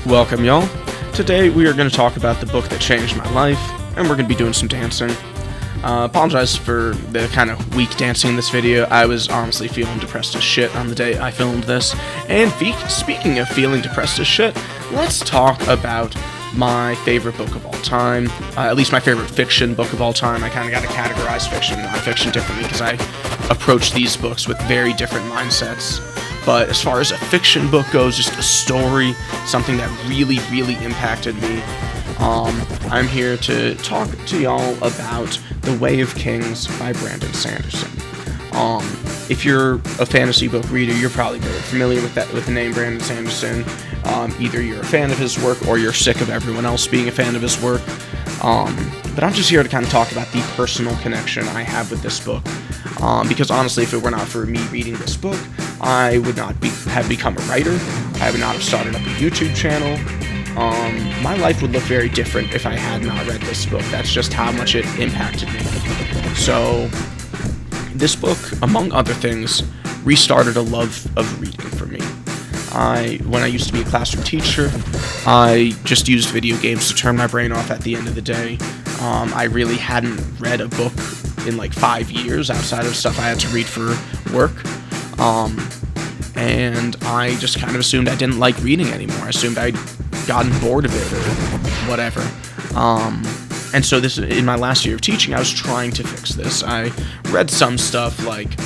Welcome, y'all. Today we are going to talk about the book that changed my life, and we're going to be doing some dancing. Apologize for the kind of weak dancing in this video. I was honestly feeling depressed as shit on the day I filmed this. And speaking of feeling depressed as shit, let's talk about my favorite book of all time. At least my favorite fiction book of all time. I kind of got to categorize fiction and non-fiction differently because I approach these books with very different mindsets. But as far as a fiction book goes, just a story, something that really, really impacted me, I'm here to talk to y'all about The Way of Kings by Brandon Sanderson. If you're a fantasy book reader, you're probably very familiar with the name Brandon Sanderson. Either you're a fan of his work or you're sick of everyone else being a fan of his work. But I'm just here to kind of talk about the personal connection I have with this book. Because honestly, if it were not for me reading this book, I would not have become a writer. I would not have started up a YouTube channel. My life would look very different if I had not read this book. That's just how much it impacted me. So, this book, among other things, restarted a love of reading for me. When I used to be a classroom teacher, I just used video games to turn my brain off at the end of the day. I really hadn't read a book in like 5 years outside of stuff I had to read for work. And I just kind of assumed I didn't like reading anymore. I assumed I'd gotten bored of it or whatever. And so in my last year of teaching, I was trying to fix this. I read some stuff like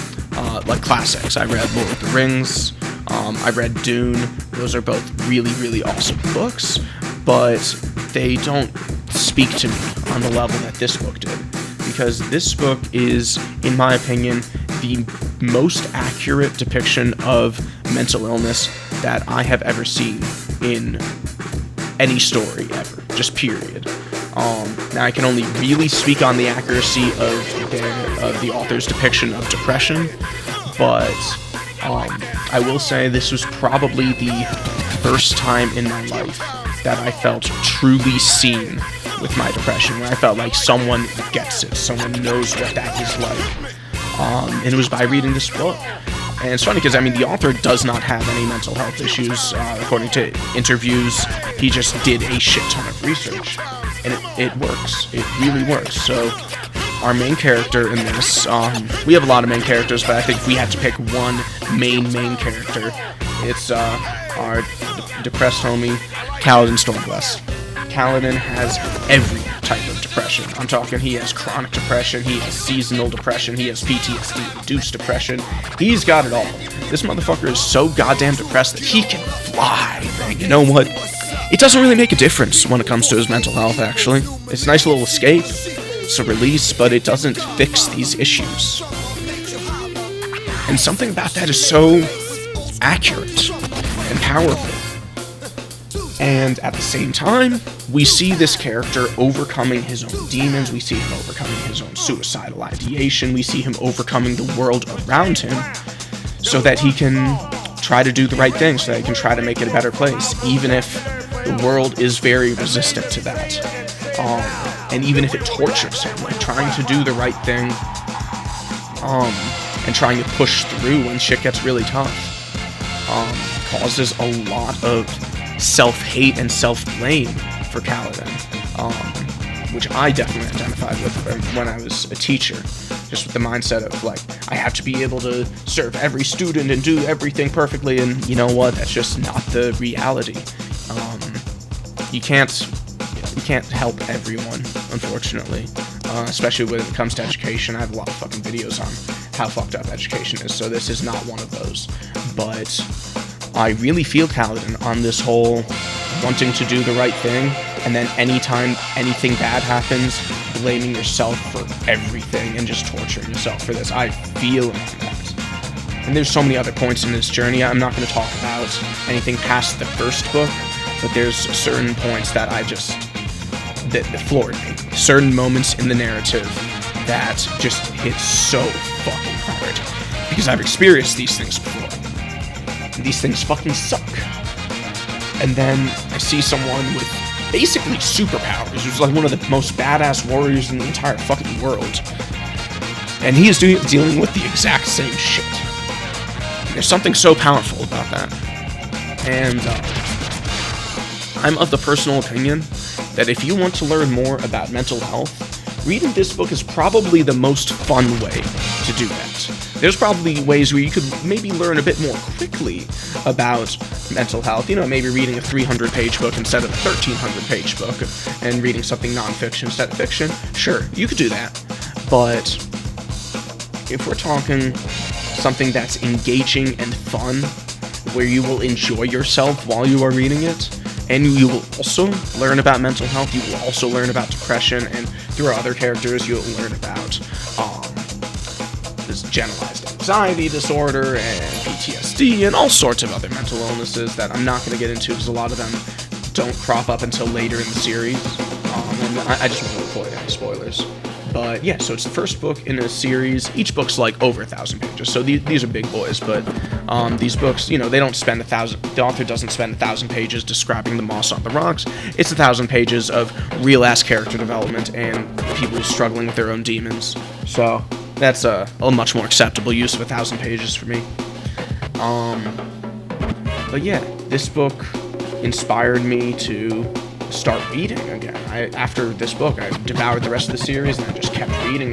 classics. I read Lord of the Rings. I read Dune. Those are both really, really awesome books, but they don't speak to me on the level that this book did. Because this book is, in my opinion, the most accurate depiction of mental illness that I have ever seen in any story ever, just period. Now I can only really speak on the accuracy of the author's depiction of depression, but I will say this was probably the first time in my life that I felt truly seen with my depression, where I felt like someone gets it, someone knows what that is like. And it was by reading this book. And it's funny because, the author does not have any mental health issues. According to interviews, he just did a shit ton of research. And it works. It really works. So, our main character in this, we have a lot of main characters, but I think if we had to pick one main character, it's our depressed homie, Kaladin Stormbless. Kaladin has every type of depression. I'm talking he has chronic depression, he has seasonal depression, he has PTSD-induced depression. He's got it all. This motherfucker is so goddamn depressed that he can fly. And you know what? It doesn't really make a difference when it comes to his mental health, actually. It's a nice little escape, it's a release, but it doesn't fix these issues. And something about that is so accurate and powerful. And at the same time, we see this character overcoming his own demons, we see him overcoming his own suicidal ideation, we see him overcoming the world around him so that he can try to do the right thing, so that he can try to make it a better place, even if the world is very resistant to that. And even if it tortures him, like trying to do the right thing, and trying to push through when shit gets really tough, causes a lot of self-hate and self-blame for Kaladin, which I definitely identified with when I was a teacher, just with the mindset of, like, I have to be able to serve every student and do everything perfectly, and you know what, that's just not the reality. You can't help everyone, unfortunately, especially when it comes to education. I have a lot of fucking videos on how fucked up education is, so this is not one of those, but I really feel Kaladin on this whole wanting to do the right thing, and then anytime anything bad happens, blaming yourself for everything and just torturing yourself for this. I feel that. And there's so many other points in this journey. I'm not going to talk about anything past the first book, but there's certain points that that floored me. Certain moments in the narrative that just hit so fucking hard. Because I've experienced these things before. These things fucking suck. And then I see someone with basically superpowers, who's like one of the most badass warriors in the entire fucking world. And he is dealing with the exact same shit. There's something so powerful about that. And I'm of the personal opinion that if you want to learn more about mental health, reading this book is probably the most fun way to do that. There's probably ways where you could maybe learn a bit more quickly about mental health. Maybe reading a 300-page book instead of a 1,300-page book, and reading something nonfiction instead of fiction. Sure, you could do that. But if we're talking something that's engaging and fun, where you will enjoy yourself while you are reading it, and you will also learn about mental health, you will also learn about depression, and through our other characters, you'll learn about this generalized anxiety disorder and PTSD and all sorts of other mental illnesses that I'm not going to get into because a lot of them don't crop up until later in the series. And I just want to avoid any spoilers. But yeah, so it's the first book in a series. Each book's like over 1,000 pages, so these are big boys. But these books, they don't spend 1,000. The author doesn't spend 1,000 pages describing the moss on the rocks. It's 1,000 pages of real ass character development and people struggling with their own demons. So that's a much more acceptable use of 1,000 pages for me. But yeah, this book inspired me to start reading again. After this book, I devoured the rest of the series, and I just kept reading,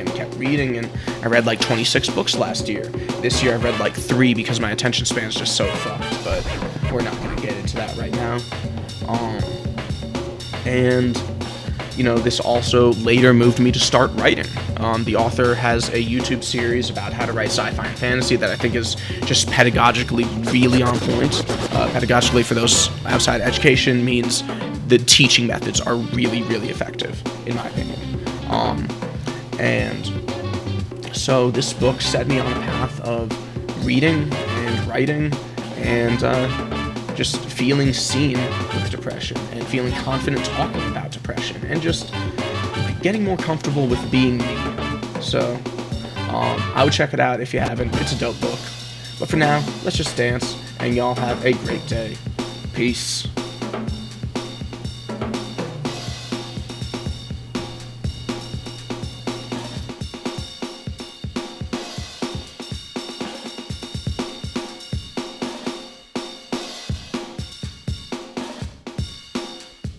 and I read like 26 books last year. This year I've read like 3 because my attention span is just so fucked, but we're not going to get into that right now. And this also later moved me to start writing. The author has a YouTube series about how to write sci-fi and fantasy that I think is just pedagogically really on point. Pedagogically, for those outside education, means the teaching methods are really, really effective, in my opinion. And so this book set me on a path of reading and writing and just feeling seen with depression and feeling confident talking about depression and just getting more comfortable with being me. So I would check it out if you haven't. It's a dope book. But for now, let's just dance, and y'all have a great day. Peace.